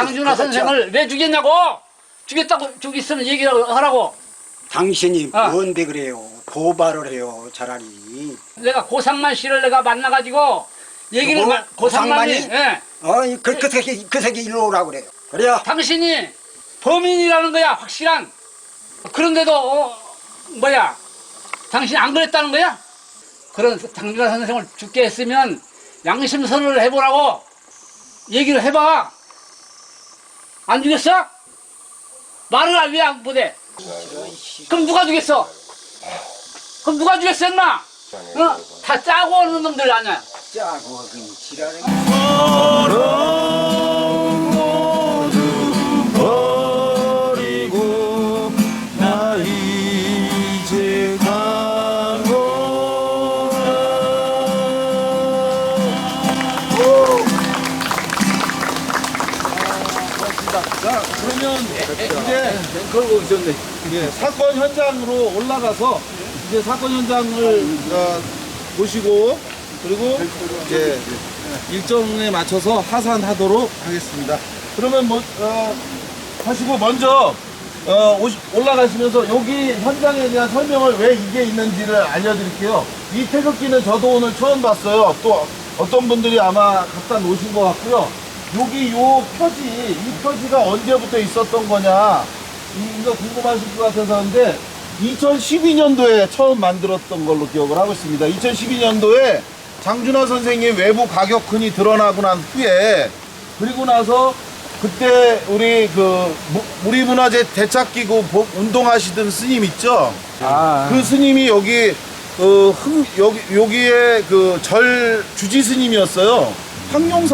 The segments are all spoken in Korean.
장준하 선생을 왜 죽였냐고! 죽였다고 죽였으면 얘기를 하라고. 당신이 어. 뭔데 그래요? 고발을 해요, 차라리. 내가 고상만 씨를 내가 만나가지고 얘기를 누구? 고상만이 고상만이? 예. 그 새끼 일로 오라고 그래요. 그래요. 당신이 범인이라는 거야, 확실한. 그런데도 당신이 안 그랬다는 거야? 그런 장준하 선생을 죽게 했으면 양심선언을 해보라고 얘기를 해봐. 안 죽였어? 말을 왜 안 못해? 그럼 누가 죽였어? 그럼 누가 죽였어, 인마? 어? 다 짜고 오는 놈들 아니야? 짜고 그냥 지랄해. 버리고 나 이제 가노라. 자, 그러면 이제 사건 현장으로 올라가서 이제 사건 현장을 보시고 그리고 이제 일정에 맞춰서 하산하도록 하겠습니다. 그러면 하시고 먼저 올라가시면서 여기 현장에 대한 설명을 왜 이게 있는지를 알려드릴게요. 이 태극기는 저도 오늘 처음 봤어요. 또 어떤 분들이 아마 갖다 놓으신 것 같고요. 여기 요 표지, 이 표지가 언제부터 있었던 거냐 이거 궁금하실 것 같아서 근데 2012년도에 처음 만들었던 걸로 기억을 하고 있습니다. 2012년도에 장준하 선생님 외부 가격흔이 드러나고 난 후에 그리고 나서 그때 우리 우리문화재 대찾기구 운동하시던 스님 있죠? 그 스님이 여기 여기에 절 주지 스님이었어요. 흥룡사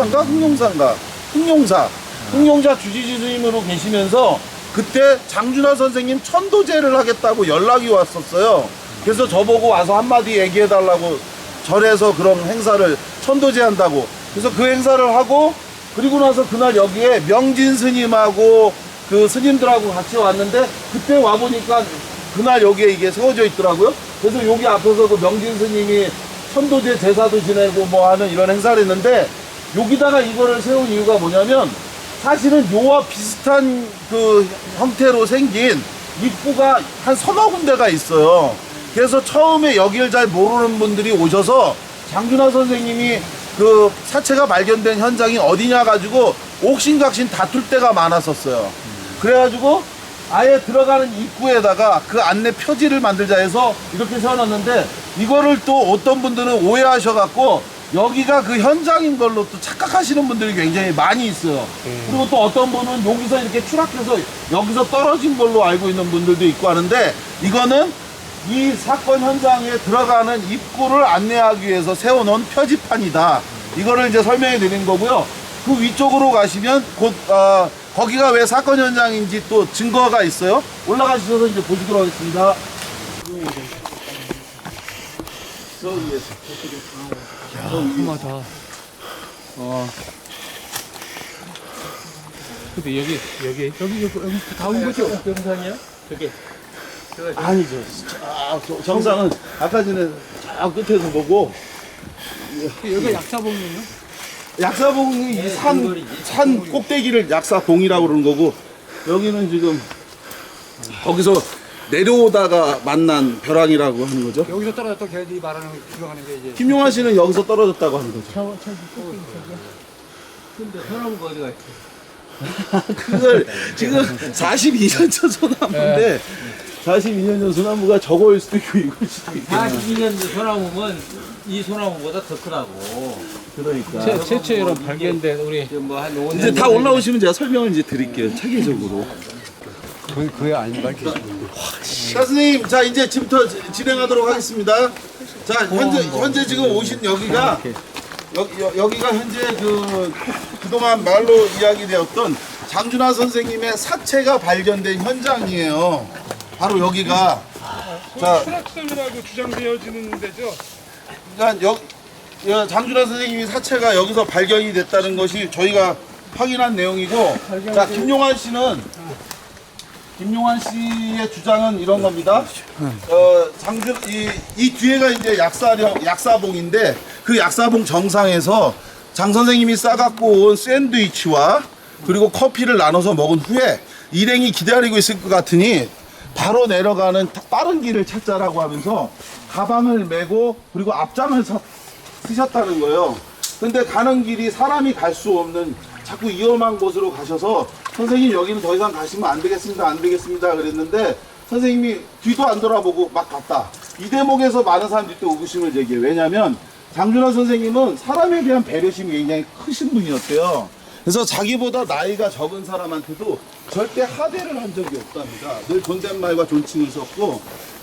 주지 스님으로 계시면서 그때 장준하 선생님 천도제를 하겠다고 연락이 왔었어요. 그래서 저보고 와서 한마디 얘기해달라고 절에서 그런 행사를 천도제 한다고. 그래서 그 행사를 하고 그리고 나서 그날 여기에 명진 스님하고 그 스님들하고 같이 왔는데 그때 와보니까 그날 여기에 이게 세워져 있더라고요. 그래서 여기 앞에서 그 명진 스님이 천도제 제사도 지내고 뭐 하는 이런 행사를 했는데 여기다가 이거를 세운 이유가 뭐냐면 사실은 요와 비슷한 그 형태로 생긴 입구가 한 서너 군데가 있어요. 그래서 처음에 여기를 잘 모르는 분들이 오셔서 장준하 선생님이 그 사체가 발견된 현장이 어디냐 가지고 옥신각신 다툴 때가 많았었어요. 그래가지고 아예 들어가는 입구에다가 그 안내 표지를 만들자 해서 이렇게 세워놨는데 이거를 또 어떤 분들은 오해하셔갖고 여기가 그 현장인 걸로 또 착각하시는 분들이 굉장히 많이 있어요. 그리고 또 어떤 분은 여기서 이렇게 추락해서 여기서 떨어진 걸로 알고 있는 분들도 있고 하는데 이거는 이 사건 현장에 들어가는 입구를 안내하기 위해서 세워놓은 표지판이다. 이거를 이제 설명해 드린 거고요. 그 위쪽으로 가시면 곧 거기가 왜 사건 현장인지 또 증거가 있어요. 올라가셔서 이제 보시도록 하겠습니다. 험하다. 근데 여기 다 온 거죠? 영상이야? 저기. 아니죠. 정상은 아까 전에 저 끝에서 보고 여기 약사봉이에요? 약사봉이 이 산 꼭대기를 약사봉이라고 그러는 거고 여기는 지금 거기서 내려오다가 만난 벼랑이라고 하는 거죠. 여기서 떨어졌다 걔들이 말하는 주장하는 게 이제 김용환 씨는 여기서 떨어졌다고 하는 거죠. 근데 사람 거 어디가 있어? 그걸 지금 42년 전 소나무인데 42년 전 소나무가 저거일 수도 있고 이걸 수도 있고 42년 소나무면 이 소나무보다 더 크다고. 그러니까 최초로 발견된 우리 뭐한 5년 이제 다 올라오시면 제가 설명을 이제 드릴게요. 체계적으로. 그게 안 밝혀지는 자, 선생님, 자 이제 지금부터 진행하도록 하겠습니다. 자, 현재 지금 오신 여기가 여기가 현재 그동안 말로 이야기되었던 장준하 선생님의 사체가 발견된 현장이에요. 바로 여기가. 자, 추락점이라고 주장되어지는 데죠. 그러니까 장준하 선생님이 사체가 여기서 발견이 됐다는 것이 저희가 확인한 내용이고, 자, 김용환 씨의 주장은 이런 겁니다. 이 뒤에가 이제 약사봉인데 그 약사봉 정상에서 장 선생님이 싸갖고 온 샌드위치와 그리고 커피를 나눠서 먹은 후에 일행이 기다리고 있을 것 같으니 바로 내려가는 빠른 길을 찾자라고 하면서 가방을 메고 그리고 앞장을 쓰셨다는 거예요. 근데 가는 길이 사람이 갈 수 없는 자꾸 위험한 곳으로 가셔서 선생님 여기는 더 이상 가시면 안 되겠습니다 그랬는데 선생님이 뒤도 안 돌아보고 막 갔다. 이 대목에서 많은 사람들이 또 의구심을 제기해요. 왜냐하면 장준하 선생님은 사람에 대한 배려심이 굉장히 크신 분이었대요. 그래서 자기보다 나이가 적은 사람한테도 절대 하대를 한 적이 없답니다. 늘 존댓말과 존칭을 썼고,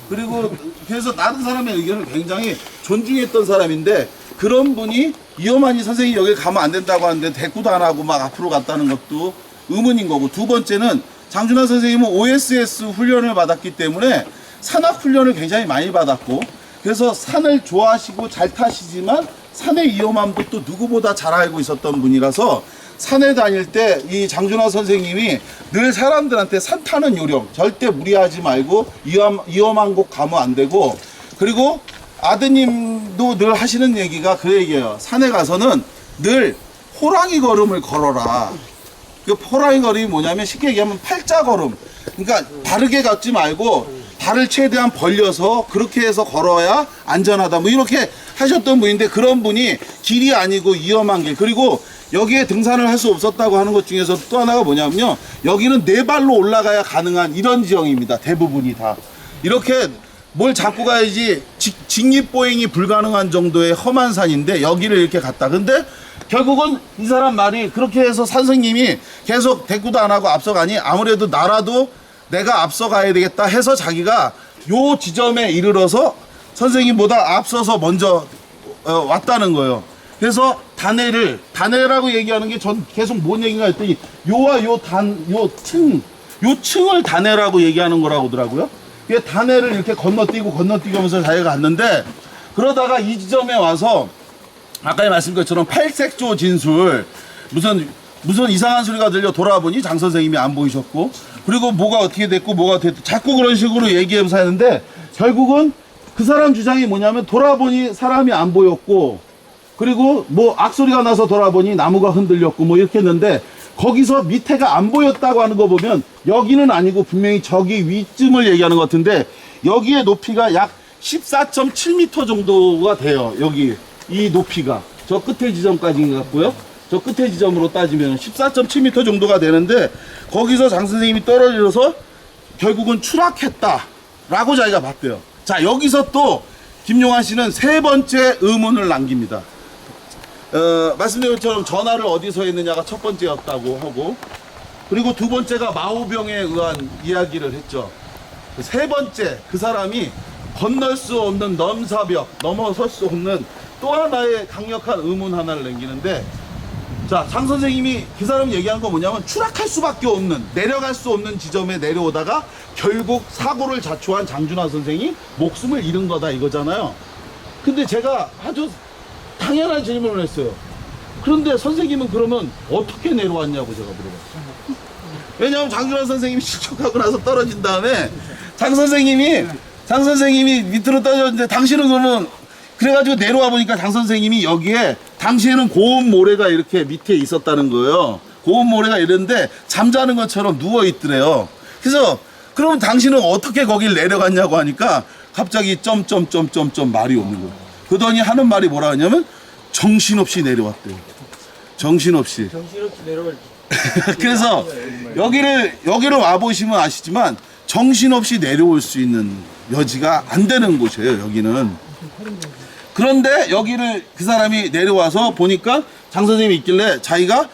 그리고 그래서 다른 사람의 의견을 굉장히 존중했던 사람인데, 그런 분이 이호만이 선생님이 여기 가면 안 된다고 하는데 대꾸도 안 하고 막 앞으로 갔다는 것도 의문인 거고, 두 번째는 장준하 선생님은 OSS 훈련을 받았기 때문에 산악 훈련을 굉장히 많이 받았고, 그래서 산을 좋아하시고 잘 타시지만 산의 위험함도 또 누구보다 잘 알고 있었던 분이라서 산에 다닐 때 이 장준하 선생님이 늘 사람들한테 산 타는 요령 절대 무리하지 말고 위험한 곳 가면 안 되고, 그리고 아드님도 늘 하시는 얘기가 그 얘기예요. 산에 가서는 늘 호랑이 걸음을 걸어라. 그 호랑이 걸음이 뭐냐면 쉽게 얘기하면 팔자 걸음. 그러니까 바르게 걷지 말고 발을 최대한 벌려서 그렇게 해서 걸어야 안전하다. 뭐 이렇게 하셨던 분인데, 그런 분이 길이 아니고 위험한 길, 그리고 여기에 등산을 할 수 없었다고 하는 것 중에서 또 하나가 뭐냐면요, 여기는 네 발로 올라가야 가능한 이런 지형입니다. 대부분이 다 이렇게 뭘 잡고 가야지 직립보행이 불가능한 정도의 험한 산인데 여기를 이렇게 갔다. 근데 결국은 이 사람 말이 그렇게 해서 선생님이 계속 대꾸도 안 하고 앞서가니 아무래도 나라도 내가 앞서가야 되겠다 해서 자기가 요 지점에 이르러서 선생님보다 앞서서 먼저 왔다는 거예요. 그래서 단해라고 얘기하는 게 전 계속 뭔 얘기가 했더니 요와 요 층을 단해라고 얘기하는 거라고 하더라고요. 단해를 이렇게 건너뛰고 하면서 자기가 갔는데, 그러다가 이 지점에 와서 아까 말씀드린 것처럼 팔색조 진술 무슨 이상한 소리가 들려 돌아보니 장 선생님이 안 보이셨고, 그리고 뭐가 어떻게 됐고 자꾸 그런 식으로 얘기하면서 하는데, 결국은 그 사람 주장이 뭐냐면 돌아보니 사람이 안 보였고, 그리고 뭐 악소리가 나서 돌아보니 나무가 흔들렸고 뭐 이렇게 했는데, 거기서 밑에가 안 보였다고 하는 거 보면 여기는 아니고 분명히 저기 위쯤을 얘기하는 것 같은데, 여기의 높이가 약 14.7m 정도가 돼요. 여기 이 높이가 저 끝에 지점까지인 것 같고요. 저 끝에 지점으로 따지면 14.7m 정도가 되는데, 거기서 장 선생님이 떨어져서 결국은 추락했다라고 자기가 봤대요. 자, 여기서 또 김용환 씨는 세 번째 의문을 남깁니다. 말씀드린 것처럼 전화를 어디서 했느냐가 첫 번째였다고 하고, 그리고 두 번째가 마호병에 의한 이야기를 했죠. 세 번째, 그 사람이 건널 수 없는 넘사벽, 넘어설 수 없는 또 하나의 강력한 의문 하나를 남기는데, 자, 장 선생님이 그 사람 얘기한 거 뭐냐면 추락할 수밖에 없는, 내려갈 수 없는 지점에 내려오다가 결국 사고를 자초한 장준하 선생이 목숨을 잃은 거다 이거잖아요. 근데 제가 아주 당연한 질문을 했어요. 그런데 선생님은 그러면 어떻게 내려왔냐고 제가 물어봤어요. 왜냐하면 장준하 선생님이 실족하고 나서 떨어진 다음에 장 선생님이 밑으로 떨어졌는데, 당신은 그러면 그래가지고 내려와 보니까 장 선생님이 여기에 당시에는 고운 모래가 이렇게 밑에 있었다는 거예요. 고운 모래가 이랬는데 잠자는 것처럼 누워 있더래요. 그래서 그러면 당신은 어떻게 거길 내려갔냐고 하니까 갑자기 점점점점점 말이 없는 거예요. 그러더니 하는 말이 뭐라 하냐면 정신없이 내려왔대요. 정신없이 내려올. 그래서 여기를 와 보시면 아시지만 정신없이 내려올 수 있는 여지가 안 되는 곳이에요. 여기는. 그런데 여기를 그 사람이 내려와서 보니까 장 선생님이 있길래 자기가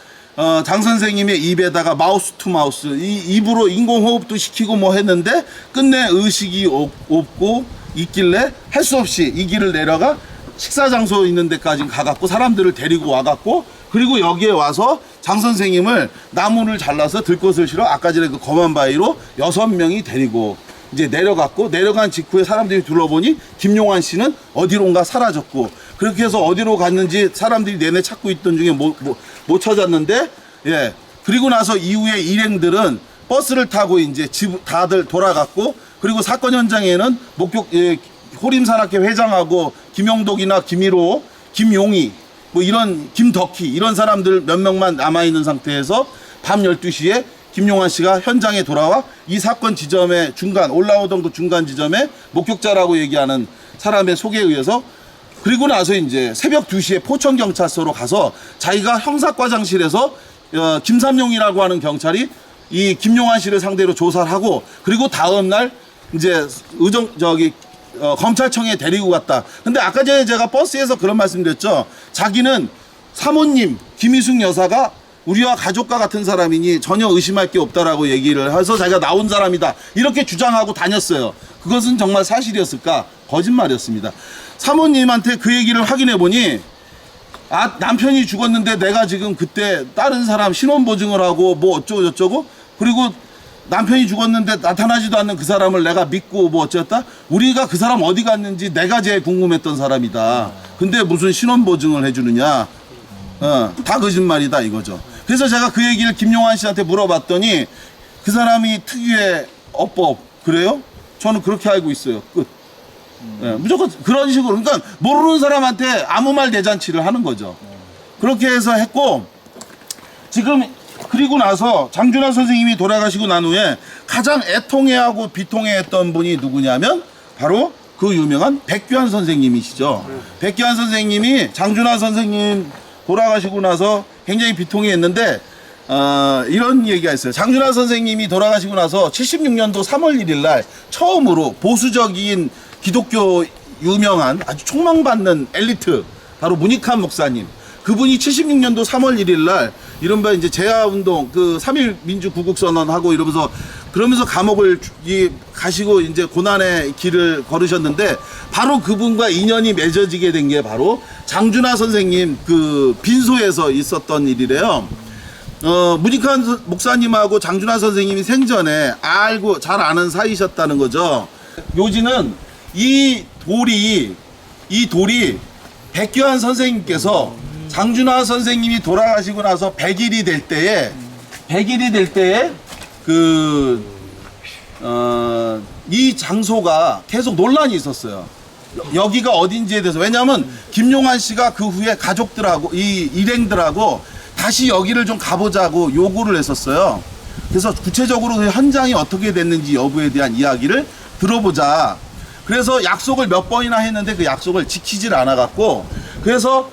장 선생님의 입에다가 마우스 투 마우스 이 입으로 인공호흡도 시키고 뭐 했는데 끝내 의식이 없고 있길래 할 수 없이 이 길을 내려가 식사 장소 있는 데까지 가갖고 사람들을 데리고 와갖고, 그리고 여기에 와서 장 선생님을 나무를 잘라서 들꽃을 실어 아까 전에 그 검은 바위로 6명이 데리고 이제 내려갔고, 내려간 직후에 사람들이 둘러보니 김용환 씨는 어디론가 사라졌고, 그렇게 해서 어디로 갔는지 사람들이 내내 찾고 있던 중에 못 찾았는데, 예. 그리고 나서 이후에 일행들은 버스를 타고 이제 다들 돌아갔고, 그리고 사건 현장에는 호림산악회 회장하고 김용덕이나 김일호, 김용희, 뭐 이런 김덕희 이런 사람들 몇 명만 남아 있는 상태에서 밤 12시에 김용환 씨가 현장에 돌아와 이 사건 지점의 중간 올라오던 그 중간 지점에 목격자라고 얘기하는 사람의 소개에 의해서 그리고 나서 이제 새벽 2시에 포천경찰서로 가서 자기가 형사과장실에서 김삼용이라고 하는 경찰이 이 김용환 씨를 상대로 조사를 하고 그리고 다음 날 이제 검찰청에 데리고 갔다. 근데 아까 전에 제가 버스에서 그런 말씀드렸죠. 자기는 사모님 김희숙 여사가 우리와 가족과 같은 사람이니 전혀 의심할 게 없다라고 얘기를 해서 자기가 나온 사람이다 이렇게 주장하고 다녔어요. 그것은 정말 사실이었을까? 거짓말이었습니다. 사모님한테 그 얘기를 확인해 보니 남편이 죽었는데 내가 지금 그때 다른 사람 신원보증을 하고 뭐 어쩌고 저쩌고 그리고 남편이 죽었는데 나타나지도 않는 그 사람을 내가 믿고 뭐 어쨌다? 우리가 그 사람 어디 갔는지 내가 제일 궁금했던 사람이다. 근데 무슨 신원보증을 해주느냐? 다 거짓말이다 이거죠. 그래서 제가 그 얘기를 김용환 씨한테 물어봤더니 그 사람이 특유의 어법 그래요? 저는 그렇게 알고 있어요. 끝. 무조건 그런 식으로 그러니까 모르는 사람한테 아무 말 대잔치를 하는 거죠. 그렇게 해서 했고 지금 그리고 나서 장준하 선생님이 돌아가시고 난 후에 가장 애통해하고 비통해했던 분이 누구냐면 바로 그 유명한 백규환 선생님이시죠. 백규환 선생님이 장준하 선생님 돌아가시고 나서 굉장히 비통해했는데 이런 얘기가 있어요. 장준하 선생님이 돌아가시고 나서 76년도 3월 1일 날 처음으로 보수적인 기독교 유명한 아주 총망받는 엘리트 바로 문익환 목사님 그분이 76년도 3월 1일 날 이른바 이제 재야운동 그 3.1 민주구국선언하고 이러면서 그러면서 감옥을 가시고 이제 고난의 길을 걸으셨는데 바로 그분과 인연이 맺어지게 된 게 바로 장준하 선생님 그 빈소에서 있었던 일이래요. 문익환 목사님하고 장준하 선생님이 생전에 알고 잘 아는 사이셨다는 거죠. 묘지는 이 돌이 백규환 선생님께서 장준하 선생님이 돌아가시고 나서 100일이 될 때에 이 장소가 계속 논란이 있었어요. 여기가 어딘지에 대해서. 왜냐하면 김용환 씨가 그 후에 가족들하고 이 일행들하고 다시 여기를 좀 가보자고 요구를 했었어요. 그래서 구체적으로 그 현장이 어떻게 됐는지 여부에 대한 이야기를 들어보자. 그래서 약속을 몇 번이나 했는데 그 약속을 지키질 않아갖고 그래서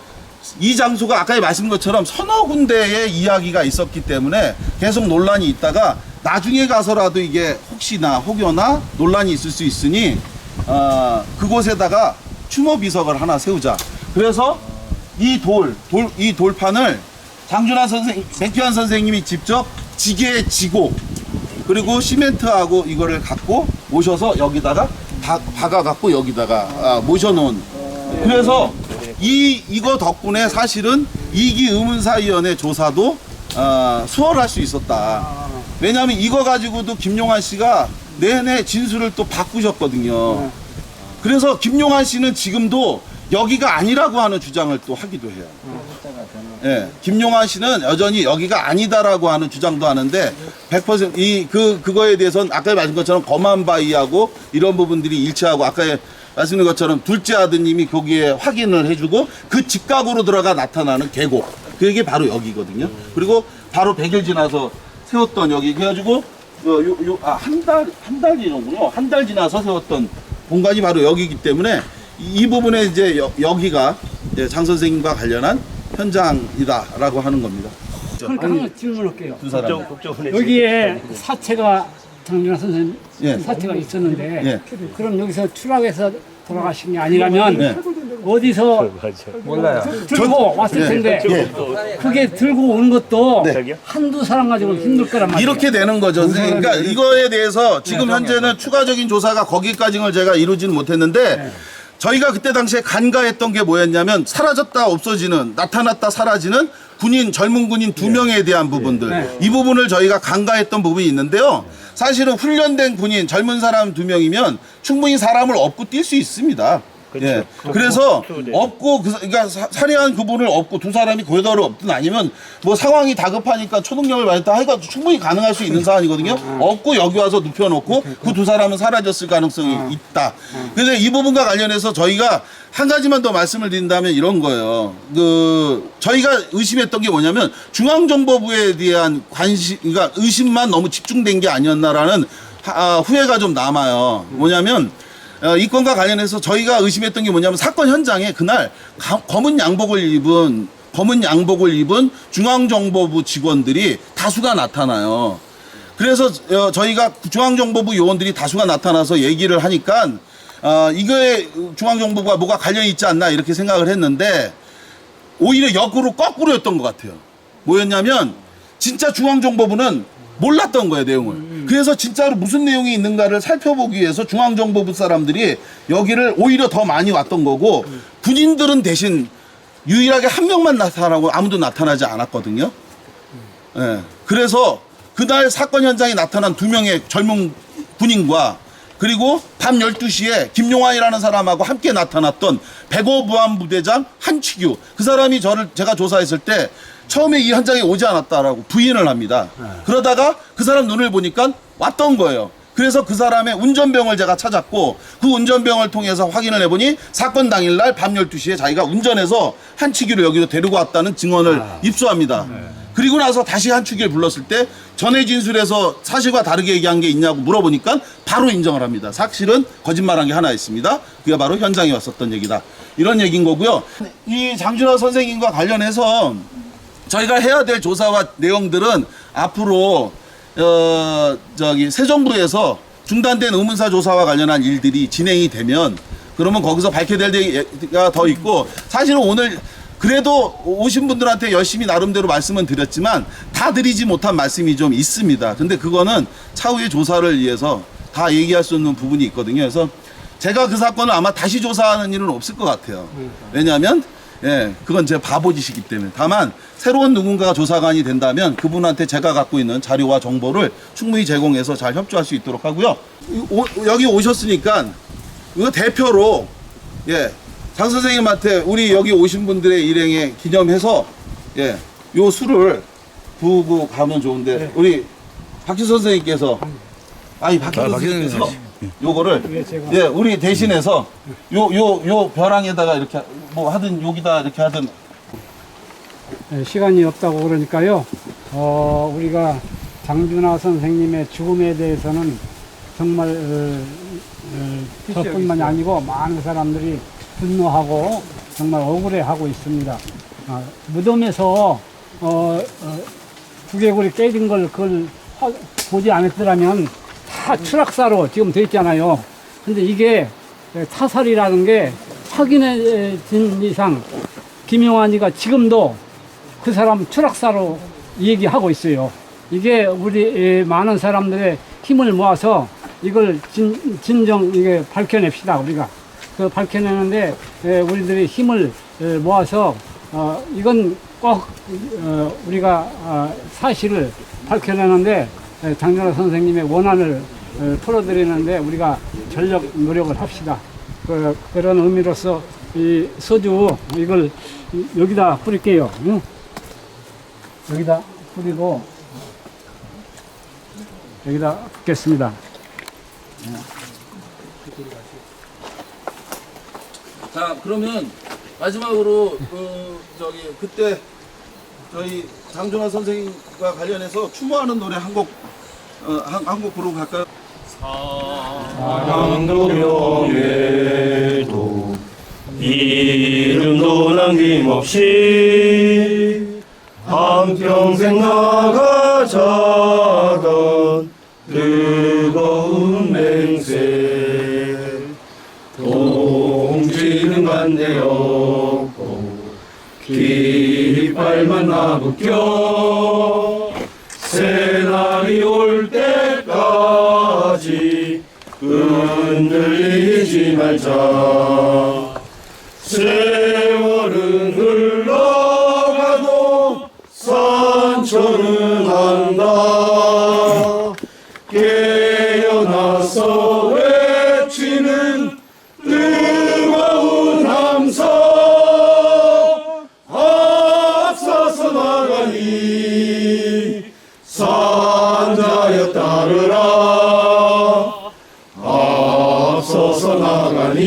이 장소가 아까 말씀드린 것처럼 서너 군데의 이야기가 있었기 때문에 계속 논란이 있다가 나중에 가서라도 이게 혹여나 논란이 있을 수 있으니 그곳에다가 추모비석을 하나 세우자. 그래서 이 돌판을 장준하 선생, 백규환 선생님이 직접 지게에 지고 그리고 시멘트하고 이거를 갖고 오셔서 여기다가 박아갖고 여기다가 모셔놓은. 그래서 이거 덕분에 사실은 이기 의문사위원회 조사도 수월할 수 있었다. 왜냐하면 이거 가지고도 김용환 씨가 내내 진술을 또 바꾸셨거든요. 그래서 김용환 씨는 지금도 여기가 아니라고 하는 주장을 또 하기도 해요. 예, 김용환 씨는 여전히 여기가 아니다라고 하는 주장도 하는데 100% 그거에 대해서는 아까 말씀 것처럼 검안 바위하고 이런 부분들이 일치하고 아까 말씀드린 것처럼 둘째 아드님이 거기에 확인을 해주고 그 직각으로 들어가 나타나는 계곡 그게 바로 여기거든요. 그리고 바로 100일 지나서 세웠던 여기 그래가지고 한 달 지나군요. 한 달 지나서 세웠던 공간이 바로 여기이기 때문에 이 부분에 이제 여기가 장 선생님과 관련한 현장이다라고 하는 겁니다. 그러니까 하나 질문할게요. 두 사람. 여기에 사체가 장준하 선생님 예. 사체가 있었는데 예. 그럼 여기서 추락해서 돌아가신 게 아니라면 예. 어디서 몰라요. 들고 왔을 텐데 그게 들고 오는 것도 한두 사람 가지고 힘들 거란 말이에요. 이렇게 되는 거죠. 그러니까 이거에 대해서 지금 현재는 추가적인 조사가 거기까지는 제가 이루지는 못했는데 저희가 그때 당시에 간과했던 게 뭐였냐면 사라졌다 없어지는 나타났다 사라지는 젊은 군인 2명에 대한 부분들 이 부분을 저희가 간과했던 부분이 있는데요. 사실은 훈련된 군인 젊은 사람 2명이면 충분히 사람을 업고 뛸 수 있습니다. 예. 그래서 업고 그러니까 살해한 그분을 업고 두 사람이 고려다를 업든 아니면 뭐 상황이 다급하니까 초능력을 발휘했다 해가 충분히 가능할 수 있는 사안이거든요. 업고 여기 와서 눕혀놓고 그 두 사람은 사라졌을 가능성이 있다. 그래서 이 부분과 관련해서 저희가 한 가지만 더 말씀을 드린다면 이런 거예요. 저희가 의심했던 게 뭐냐면 중앙정보부에 대한 관심, 그러니까 의심만 너무 집중된 게 아니었나라는 후회가 좀 남아요. 뭐냐면 이 건과 관련해서 저희가 의심했던 게 뭐냐면 사건 현장에 그날 검은 양복을 입은 중앙정보부 직원들이 다수가 나타나요. 그래서 저희가 중앙정보부 요원들이 다수가 나타나서 얘기를 하니까 이거에 중앙정보부가 뭐가 관련이 있지 않나 이렇게 생각을 했는데 오히려 역으로 거꾸로였던 것 같아요. 뭐였냐면 진짜 중앙정보부는 몰랐던 거예요, 내용을. 그래서 진짜로 무슨 내용이 있는가를 살펴보기 위해서 중앙정보부 사람들이 여기를 오히려 더 많이 왔던 거고 군인들은 대신 유일하게 한 명만 나타나고 아무도 나타나지 않았거든요. 예. 그래서 그날 사건 현장에 나타난 2명의 젊은 군인과 그리고 밤 12시에 김용환이라는 사람하고 함께 나타났던 105 보안부대장 한치규, 그 사람이 제가 조사했을 때 처음에 이 현장에 오지 않았다라고 부인을 합니다. 그러다가 그 사람 눈을 보니까 왔던 거예요. 그래서 그 사람의 운전병을 제가 찾았고 그 운전병을 통해서 확인을 해보니 사건 당일날 밤 12시에 자기가 운전해서 한치규를 여기로 데리고 왔다는 증언을 입수합니다. 그리고 나서 다시 한치규를 불렀을 때 전해 진술에서 사실과 다르게 얘기한 게 있냐고 물어보니까 바로 인정을 합니다. 사실은 거짓말한 게 하나 있습니다. 그게 바로 현장에 왔었던 얘기다. 이런 얘기인 거고요. 이 장준하 선생님과 관련해서 저희가 해야 될 조사와 내용들은 앞으로 새 정부에서 중단된 의문사 조사와 관련한 일들이 진행이 되면 그러면 거기서 밝혀야 될 얘기가 더 있고 사실은 오늘 그래도 오신 분들한테 열심히 나름대로 말씀은 드렸지만 다 드리지 못한 말씀이 좀 있습니다. 근데 그거는 차후의 조사를 위해서 다 얘기할 수 있는 부분이 있거든요. 그래서 제가 그 사건을 아마 다시 조사하는 일은 없을 것 같아요. 왜냐하면 그건 제 바보짓이기 때문에. 다만 새로운 누군가가 조사관이 된다면 그분한테 제가 갖고 있는 자료와 정보를 충분히 제공해서 잘 협조할 수 있도록 하고요. 여기 오셨으니까 이거 대표로 장 선생님한테 우리 여기 오신 분들의 일행에 기념해서 요 술을 부고 가면 좋은데 우리 박희 선생님께서 박희 선생님께서 요거를 우리 대신해서 요 벼랑에다가 이렇게 뭐 하든 여기다 이렇게 하든 시간이 없다고 그러니까요. 우리가 장준하 선생님의 죽음에 대해서는 정말 저뿐만이 아니고 많은 사람들이 분노하고 정말 억울해하고 있습니다. 무덤에서 두개골이 깨진 걸 그걸 보지 않았더라면 다 추락사로 지금 돼 있잖아요. 근데 이게 타살이라는 게 확인해진 이상 김용환이가 지금도 그 사람 추락사로 얘기하고 있어요. 이게 우리 많은 사람들의 힘을 모아서 이걸 진정 이게 밝혀냅시다. 우리가 그 밝혀내는데 우리들이 힘을 모아서 이건 꼭 우리가 사실을 밝혀내는데 장준하 선생님의 원한을 풀어드리는데 우리가 전력 노력을 합시다. 그런 의미로서 이 소주 이걸 여기다 뿌릴게요. 응? 여기다 뿌리고 여기다 붓겠습니다. 자, 그러면 마지막으로 그때 저희 장준하 선생님과 관련해서 추모하는 노래 한 곡 부르고 갈까요? 사랑도 명예도 이름도 남김없이 한평생 나가자던 뜨거운 맹세 동지는 간대였고 깃발만 나붙여 새날이 올 때까지 흔들리지 말자. 세월은 흘러가도 산천은 한다. 깨어나서 외치는 뜨거운 산자여 따르라 앞서서 나가니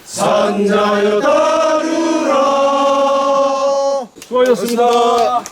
산자여 따르라. 수고하셨습니다.